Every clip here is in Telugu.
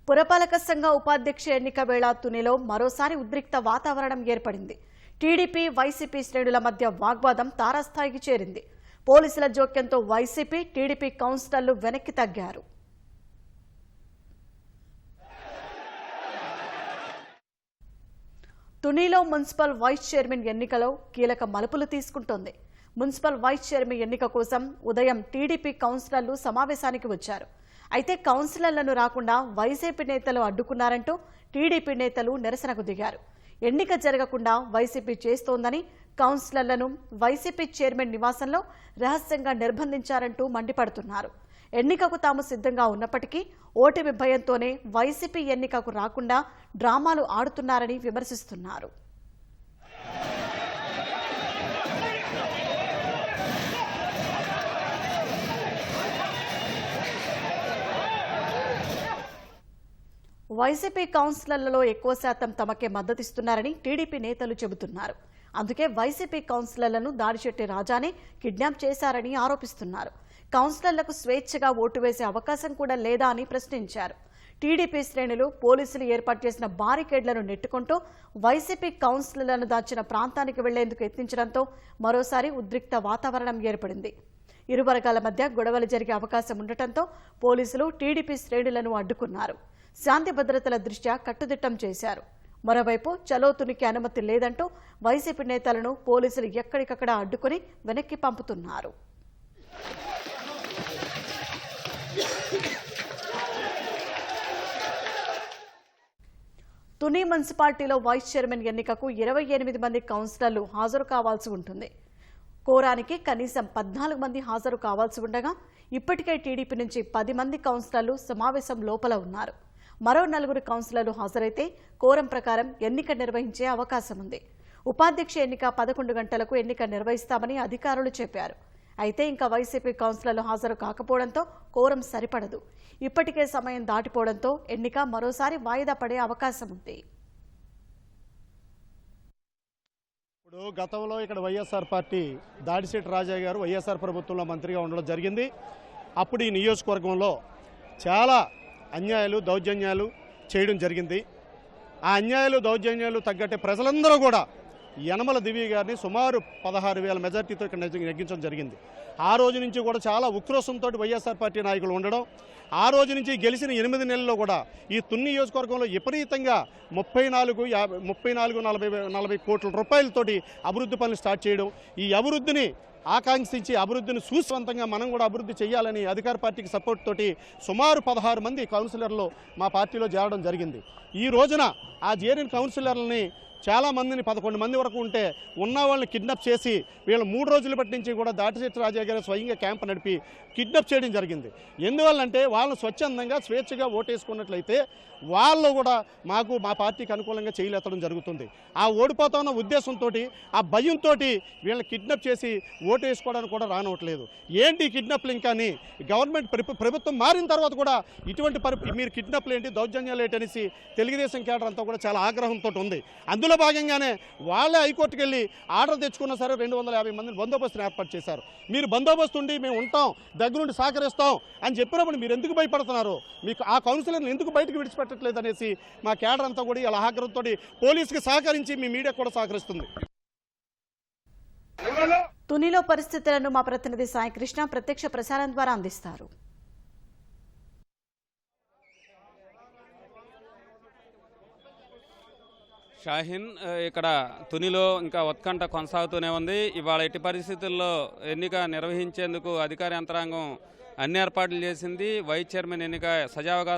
పురపాలక సంఘ ఉపాధ్యక్ష ఎన్నిక వేళ తునిలో మరోసారి ఉద్రిక్త వాతావరణం ఏర్పడింది. టీడీపీ వైసీపీ శ్రేణుల మధ్య వాగ్వాదం తారాస్థాయికి చేరింది. పోలీసుల జోక్యంతో వైసీపీ టీడీపీ కౌన్సిలర్లు వెనక్కి తగ్గారు. తునిలో మున్సిపల్ వైస్ చైర్మన్ ఎన్నికలో కీలక మలుపులు తీసుకుంటోంది. మున్సిపల్ వైస్ చైర్మన్ ఎన్నిక కోసం ఉదయం టీడీపీ కౌన్సిలర్లు సమావేశానికి వచ్చారు. అయితే కౌన్సిలర్లను రాకుండా వైసీపీ నేతలు అడ్డుకున్నారంటూ టీడీపీ నేతలు నిరసనకు దిగారు. ఎన్నిక జరగకుండా వైసీపీ చేస్తోందని, కౌన్సిలర్లను వైసీపీ చైర్మన్ నివాసంలో రహస్యంగా నిర్బంధించారంటూ మండిపడుతున్నారు. ఎన్నికకు తాము సిద్ధంగా ఉన్నప్పటికీ ఓటమి భయంతోనే వైసీపీ ఎన్నికకు రాకుండా డ్రామాలు ఆడుతున్నారని విమర్శిస్తున్నారు. వైసీపీ కౌన్సిలర్లలో ఎక్కువ శాతం తమకే మద్దతిస్తున్నారని టీడీపీ నేతలు చెబుతున్నారు. అందుకే వైసీపీ కౌన్సిలర్లను దాడిశెట్టి రాజానే కిడ్నాప్ చేశారని ఆరోపిస్తున్నారు. కౌన్సిలర్లకు స్వేచ్ఛగా ఓటు వేసే అవకాశం కూడా లేదా అని ప్రశ్నించారు. టీడీపీ శ్రేణులు పోలీసులు ఏర్పాటు చేసిన బారికేడ్లను నెట్టుకుంటూ వైసీపీ కౌన్సిలర్లను దాచిన ప్రాంతానికి వెళ్లేందుకు యత్నించడంతో మరోసారి ఉద్రిక్త వాతావరణం ఏర్పడింది. ఇరు వర్గాల మధ్య గొడవలు జరిగే అవకాశం ఉండటంతో పోలీసులు టీడీపీ శ్రేణులను అడ్డుకున్నారు. శాంతి భద్రతల దృష్ట్యా కట్టుదిట్టం చేశారు. మరోవైపు చలో తునికి అనుమతి లేదంటూ వైసీపీ నేతలను పోలీసులు ఎక్కడికక్కడ అడ్డుకుని వెనక్కి పంపుతున్నారు. తుని మున్సిపాలిటీలో వైస్ చైర్మన్ ఎన్నికకు 28 మంది కౌన్సిలర్లు హాజరు కావాల్సి ఉంటుంది. కోరానికి కనీసం 14 మంది హాజరు కావాల్సి ఉండగా ఇప్పటికే టీడీపీ నుంచి 10 మంది కౌన్సిలర్లు సమావేశం లోపల ఉన్నారు. మరో 4 కౌన్సిలర్లు హాజరైతే కోరం ప్రకారం ఎన్నిక నిర్వహించే అవకాశం ఉంది. ఉపాధ్యక్ష ఎన్నిక 11 గంటలకు ఎన్నిక నిర్వహిస్తామని అధికారులు చెప్పారు. అయితే ఇంకా వైసీపీ కౌన్సిలర్లు హాజరు కాకపోవడంతో కోరం సరిపడదు. ఇప్పటికే సమయం దాటిపోవడంతో ఎన్నిక మరోసారి వాయిదా పడే అవకాశం ఉంది. ఇప్పుడు గతంలో ఇక్కడ వైఎస్ఆర్ పార్టీ దాడిశెట్టి రాజా గారు వైఎస్ఆర్ ప్రభుత్వంలో మంత్రిగా ఉండడం జరిగింది. అప్పుడు ఈ నియోజకవర్గంలో చాలా అన్యాయాలు దౌర్జన్యాలు చేయడం జరిగింది. ఆ అన్యాయాలు దౌర్జన్యాలు తగ్గట్టే ప్రజలందరూ కూడా యనమల దివ్య గారిని సుమారు 16,000 మెజార్టీతో ఇక్కడ నెగ్గించడం జరిగింది. ఆ రోజు నుంచి కూడా చాలా ఉక్రోషంతో వైఎస్ఆర్ పార్టీ నాయకులు ఉండడం, ఆ రోజు నుంచి గెలిచిన 8 నెలల్లో కూడా ఈ తుని నియోజకవర్గంలో విపరీతంగా 34-40 కోట్ల రూపాయలతోటి అభివృద్ధి పనులు స్టార్ట్ చేయడం, ఈ అభివృద్ధిని ఆకాంక్షించి అభివృద్ధిని సూస్వంతంగా మనం కూడా అభివృద్ధి చేయాలని అధికార పార్టీకి సపోర్ట్ తోటి సుమారు 16 మంది కౌన్సిలర్లు మా పార్టీలో చేరడం జరిగింది. ఈ రోజున ఆ చేరిన కౌన్సిలర్లని చాలా మందిని 11 మంది వరకు ఉంటే ఉన్న వాళ్ళని కిడ్నాప్ చేసి వీళ్ళు 3 రోజుల బట్టి నుంచి కూడా దాడిశెట్టి రాజా గారు స్వయంగా క్యాంప్ నడిపి కిడ్నాప్ చేయడం జరిగింది. ఎందువల్లంటే వాళ్ళని స్వచ్ఛందంగా స్వేచ్ఛగా ఓటేసుకున్నట్లయితే వాళ్ళు కూడా మా పార్టీకి అనుకూలంగా చేయలేతడం జరుగుతుంది. ఆ ఓడిపోతున్న ఉద్దేశంతో ఆ భయంతో వీళ్ళని కిడ్నాప్ చేసి ఓటు వేసుకోవడానికి కూడా రానవట్లేదు. ఏంటి కిడ్నాప్లు ఇంకా అని గవర్నమెంట్ ప్రభుత్వం మారిన తర్వాత కూడా ఇటువంటి మీరు కిడ్నాప్లు ఏంటి దౌర్జన్యాలు ఏంటి అనేసి తెలుగుదేశం కేడర్ అంతా కూడా చాలా ఆగ్రహంతో ఉంది. అందులో భాగంగానే వాళ్ళే హైకోర్టుకు వెళ్ళి ఆర్డర్ తెచ్చుకున్నా సరే 250 మందిని బందోబస్తును ఏర్పాటు చేశారు. మీరు బందోబస్తు ఉండి మేము ఉంటాం, దగ్గరుండి సహకరిస్తాం అని చెప్పినప్పుడు మీరు ఎందుకు భయపడుతున్నారు? మీకు ఆ కౌన్సిలర్ని ఎందుకు బయటకు విడిచిపెట్టట్లేదు అనేసి మా కేడర్ అంతా కూడా ఇలా ఆగ్రహంతో పోలీసుకి సహకరించి మీ మీడియా కూడా సహకరిస్తుంది. తునిలో పరిస్థితులను మా ప్రతినిధి సాయి కృష్ణ ప్రత్యక్ష ప్రసారం ద్వారా అందిస్తారు. షాహీన్, ఇక్కడ తునిలో ఇంకా ఉత్కంఠ కొనసాగుతూనే ఉంది. ఇవాళ ఎట్టి పరిస్థితుల్లో ఎన్నిక నిర్వహించేందుకు అధికార యంత్రాంగం అన్ని ఏర్పాట్లు చేసింది. వైస్ చైర్మన్ ఎన్నిక సజావుగా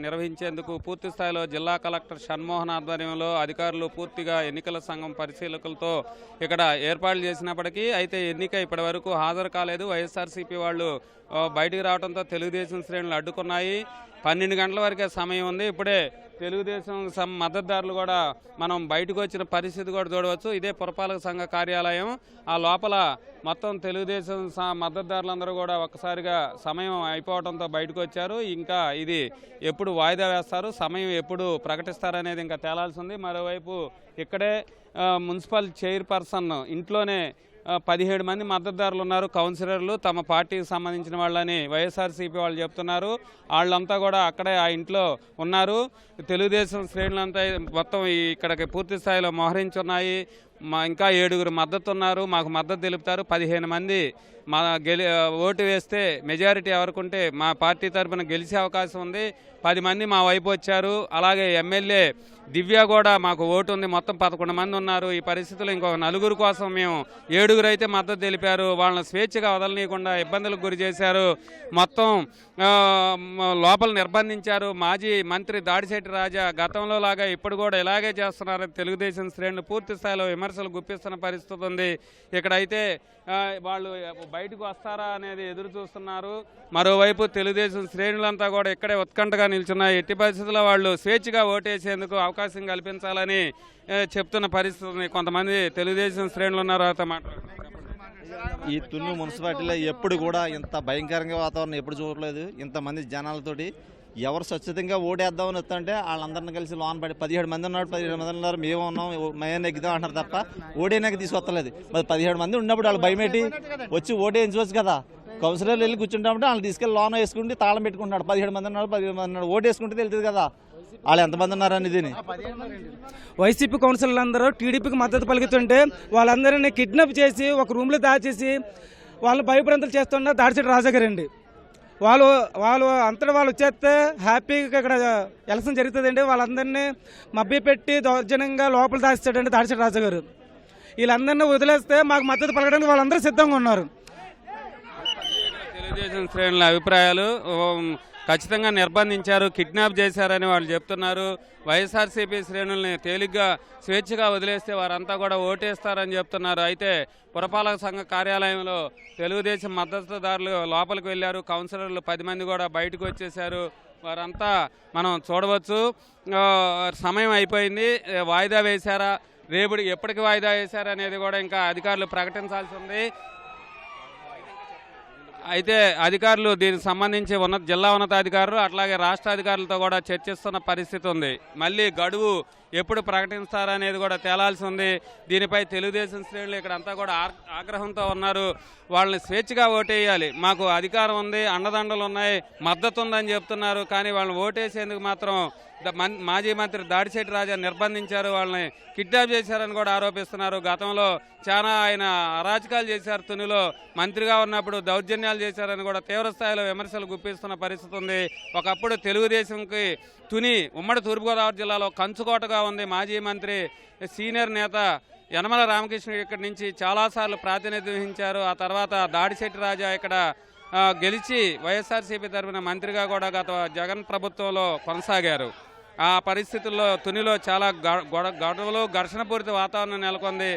నిర్వహించేందుకు పూర్తి స్థాయిలో జిల్లా కలెక్టర్ షణ్మోహన్ ఆధ్వర్యంలో అధికారులు పూర్తిగా ఎన్నికల సంఘం పరిశీలకులతో ఇక్కడ ఏర్పాట్లు చేసినప్పటికీ అయితే ఎన్నిక ఇప్పటి వరకు హాజరు కాలేదు. వైఎస్ఆర్సీపీ వాళ్ళు బయటికి రావడంతో తెలుగుదేశం శ్రేణులు అడ్డుకున్నాయి. 12 గంటల వరకే సమయం ఉంది. ఇప్పుడే తెలుగుదేశం మద్దతుదారులు కూడా మనం బయటకు వచ్చిన పరిస్థితి కూడా చూడవచ్చు. ఇదే పురపాలక సంఘ కార్యాలయం. ఆ లోపల మొత్తం తెలుగుదేశం మద్దతుదారులందరూ కూడా ఒక్కసారిగా సమయం అయిపోవడంతో బయటకు వచ్చారు. ఇంకా ఇది ఎప్పుడు వాయిదా వేస్తారు, సమయం ఎప్పుడు ప్రకటిస్తారనేది ఇంకా తేలాల్సి ఉంది. మరోవైపు ఇక్కడే మున్సిపల్ చైర్పర్సన్ ఇంట్లోనే 17 మంది మద్దతుదారులు ఉన్నారు, కౌన్సిలర్లు తమ పార్టీకి సంబంధించిన వాళ్ళని వైఎస్ఆర్సీపీ వాళ్ళు చెప్తున్నారు. వాళ్ళంతా కూడా అక్కడే ఆ ఇంట్లో ఉన్నారు. తెలుగుదేశం శ్రేణులంతా మొత్తం ఇక్కడికి పూర్తి స్థాయిలో మోహరించున్నాయి. ఇంకా 7 మద్దతు ఉన్నారు, మాకు మద్దతు తెలుపుతారు. 15 మంది మా ఓటు వేస్తే మెజారిటీ ఎవరికుంటే మా పార్టీ తరఫున గెలిచే అవకాశం ఉంది. 10 మంది మా వైపు వచ్చారు. అలాగే ఎమ్మెల్యే దివ్య కూడా మాకు ఓటు ఉంది. మొత్తం 11 మంది ఉన్నారు. ఈ పరిస్థితుల్లో ఇంకొక 4 కోసం మేము 7 అయితే మద్దతు తెలిపారు. వాళ్ళని స్వేచ్ఛగా వదలనీయకుండా ఇబ్బందులకు గురి చేశారు. మొత్తం లోపల నిర్బంధించారు. మాజీ మంత్రి దాడిశెట్టి రాజా గతంలో లాగా ఇప్పుడు కూడా ఇలాగే చేస్తున్నారని తెలుగుదేశం శ్రేణులు పూర్తి స్థాయిలో విమర్శలు గుప్పిస్తున్న పరిస్థితి ఉంది. ఇక్కడైతే వాళ్ళు బయటకు వస్తారా అనేది ఎదురు చూస్తున్నారు. మరోవైపు తెలుగుదేశం శ్రేణులంతా కూడా ఇక్కడే ఉత్కంఠగా నిల్చున్నాయి. ఎట్టి పరిస్థితుల్లో వాళ్ళు స్వేచ్ఛగా ఓటేసేందుకు అవకాశం కల్పించాలని చెప్తున్న పరిస్థితి ఉంది. కొంతమంది తెలుగుదేశం శ్రేణులు ఉన్నారు, వారితో మాట్లాడుతున్నారు. ఈ తుని మున్సిపాలిటీలో ఎప్పుడు కూడా ఇంత భయంకరంగా వాతావరణం ఎప్పుడు చూడలేదు. ఇంతమంది జనాలతోటి ఎవరు స్వచ్ఛతంగా ఓటేద్దామని వస్తుంటే వాళ్ళందరినీ కలిసి లోన్ పడి 17 మంది ఉన్నారు, 17 మంది ఉన్నారు, మేము ఉన్నాం, మేము నెగ్గుదాం అంటారు తప్ప ఓటేనాక తీసుకొస్తలేదు. మరి 17 మంది ఉన్నప్పుడు వాళ్ళు భయమేటి వచ్చి ఓటేయించవచ్చు కదా. కౌన్సిలర్లు వెళ్ళి కూర్చుంటామంటే వాళ్ళు తీసుకెళ్ళి లోన్ వేసుకుంటే తాళం పెట్టుకుంటున్నాడు. 17 మంది ఉన్నారు, 17 మంది ఉన్నారు, ఓటు వేసుకుంటే తెలుస్తుంది కదా వాళ్ళు ఎంతమంది ఉన్నారని. వైసీపీ కౌన్సిలర్లు అందరూ టీడీపీకి మద్దతు పలుకుతుంటే వాళ్ళందరినీ కిడ్నాప్ చేసి ఒక రూమ్లో దాచేసి వాళ్ళని భయభ్రాంతులు చేస్తున్న దాడిశెట్టి రాజా గారండి. వాళ్ళు అంతటా వాళ్ళు వచ్చేస్తే హ్యాపీగా ఇక్కడ ఎలక్షన్ జరుగుతుందండి. వాళ్ళందరినీ మభ్యపెట్టి దౌర్జన్యంగా లోపల దాస్తాడండి దాడిశెట్టి రాజా గారు. వీళ్ళందరినీ వదిలేస్తే మాకు మద్దతు పలకడానికి వాళ్ళందరూ సిద్ధంగా ఉన్నారు. తెలుగుదేశం శ్రేణుల అభిప్రాయాలు ఖచ్చితంగా నిర్బంధించారు, కిడ్నాప్ చేశారని వాళ్ళు చెప్తున్నారు. వైఎస్ఆర్సీపీ శ్రేణుల్ని తేలిగ్గా స్వేచ్ఛగా వదిలేస్తే వారంతా కూడా ఓటేస్తారని చెప్తున్నారు. అయితే పురపాలక సంఘ కార్యాలయంలో తెలుగుదేశం మద్దతుదారులు లోపలికి వెళ్ళారు. కౌన్సిలర్లు 10 మంది కూడా బయటకు వచ్చేశారు. వారంతా మనం చూడవచ్చు. సమయం అయిపోయింది. వాయిదా వేశారా, రేపు ఎప్పటికి వాయిదా వేశారా అనేది కూడా ఇంకా అధికారులు ప్రకటించాల్సి ఉంది. అయితే అధికారులు దీనికి సంబంధించి జిల్లా ఉన్నతాధికారులు అట్లాగే రాష్ట్ర అధికారులతో కూడా చర్చిస్తున్న పరిస్థితి ఉంది. మళ్ళీ గడువు ఎప్పుడు ప్రకటిస్తారనేది కూడా తేలాల్సి ఉంది. దీనిపై తెలుగుదేశం శ్రేణులు ఇక్కడ అంతా కూడా ఆగ్రహంతో ఉన్నారు. వాళ్ళని స్వేచ్ఛగా ఓటేయాలి, మాకు అధికారం ఉంది, అండదండలు ఉన్నాయి, మద్దతు ఉందని చెప్తున్నారు. కానీ వాళ్ళని ఓటేసేందుకు మాత్రం మాజీ మంత్రి దాడిశెట్టి రాజా నిర్బంధించారు, వాళ్ళని కిడ్నాప్ చేశారని కూడా ఆరోపిస్తున్నారు. గతంలో చాలా ఆయన అరాచకాలు చేశారు. తునిలో మంత్రిగా ఉన్నప్పుడు దౌర్జన్యాలు చేశారని కూడా తీవ్రస్థాయిలో విమర్శలు గుప్పిస్తున్న పరిస్థితి ఉంది. ఒకప్పుడు తెలుగుదేశంకి తుని ఉమ్మడి తూర్పుగోదావరి జిల్లాలో కంచుకోటగా ఉంది. మాజీ మంత్రి సీనియర్ నేత యనమల రామకృష్ణ ఇక్కడి నుంచి చాలాసార్లు ప్రాతినిధ్యం వహించారు. ఆ తర్వాత దాడిశెట్టి రాజా ఇక్కడ గెలిచి వైఎస్ఆర్సీపీ తరఫున మంత్రిగా కూడా గత జగన్ ప్రభుత్వంలో కొనసాగారు. ఆ పరిస్థితుల్లో తునిలో చాలా గొడవలు, ఘర్షణపూరిత వాతావరణం నెలకొంది.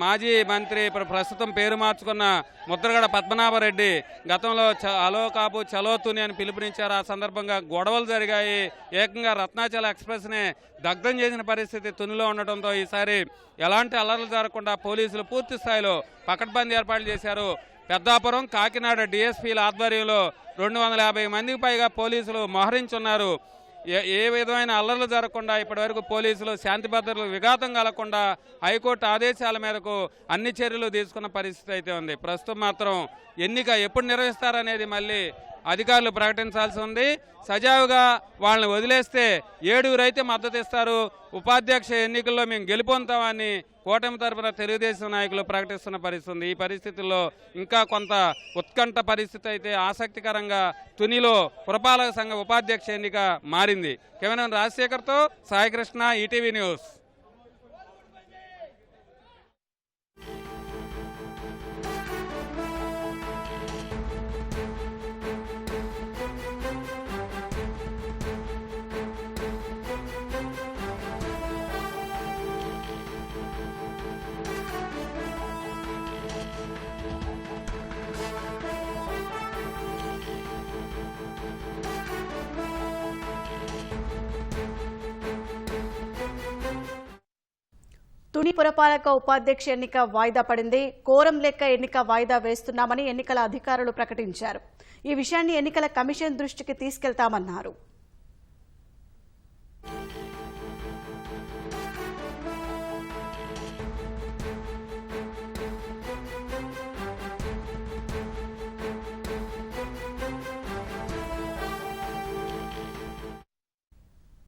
మాజీ మంత్రి ఇప్పుడు ప్రస్తుతం పేరు మార్చుకున్న ముద్రగడ పద్మనాభరెడ్డి గతంలో అలో కాపు చలో తుని అని పిలుపునిచ్చారు. ఆ సందర్భంగా గొడవలు జరిగాయి. ఏకంగా రత్నాచల ఎక్స్ప్రెస్నే దగ్ధం చేసిన పరిస్థితి తునిలో ఉండటంతో ఈసారి ఎలాంటి అల్లర్లు జరగకుండా పోలీసులు పూర్తి స్థాయిలో పకడ్బందీ ఏర్పాట్లు చేశారు. పెద్దాపురం, కాకినాడ డిఎస్పీల ఆధ్వర్యంలో 250 మందికి పైగా పోలీసులు మోహరించున్నారు. ఏ విధమైన అల్లర్లు జరగకుండా ఇప్పటివరకు పోలీసులు శాంతి భద్రతలు విఘాతం కలగకుండా హైకోర్టు ఆదేశాల మేరకు అన్ని చర్యలు తీసుకున్న పరిస్థితి అయితే ఉంది. ప్రస్తుతం మాత్రం ఎన్నిక ఎప్పుడు నిర్వహిస్తారనేది మళ్ళీ అధికారులు ప్రకటించాల్సి ఉంది. సజావుగా వాళ్ళని వదిలేస్తే 7 అయితే మద్దతు ఇస్తారు. ఉపాధ్యక్ష ఎన్నికల్లో మేము గెలుపొందుతామని కూటమి తరఫున తెలుగుదేశం నాయకులు ప్రకటిస్తున్న పరిస్థితి ఉంది. ఈ పరిస్థితుల్లో ఇంకా కొంత ఉత్కంఠ పరిస్థితి అయితే ఆసక్తికరంగా తునిలో పురపాలక సంఘ ఉపాధ్యక్ష ఎన్నిక మారింది. కెమెరామెన్ రాజశేఖర్తో సాయికృష్ణ, ఈటీవీ న్యూస్. తుని పురపాలక ఉపాధ్యక్ష ఎన్నిక వాయిదా పడింది. కోరం లెక్క ఎన్నిక వాయిదా వేస్తున్నామని ఎన్నికల అధికారులు ప్రకటించారు. ఈ విషయాన్ని ఎన్నికల కమిషన్ దృష్టికి తీసుకెళ్తామన్నారు.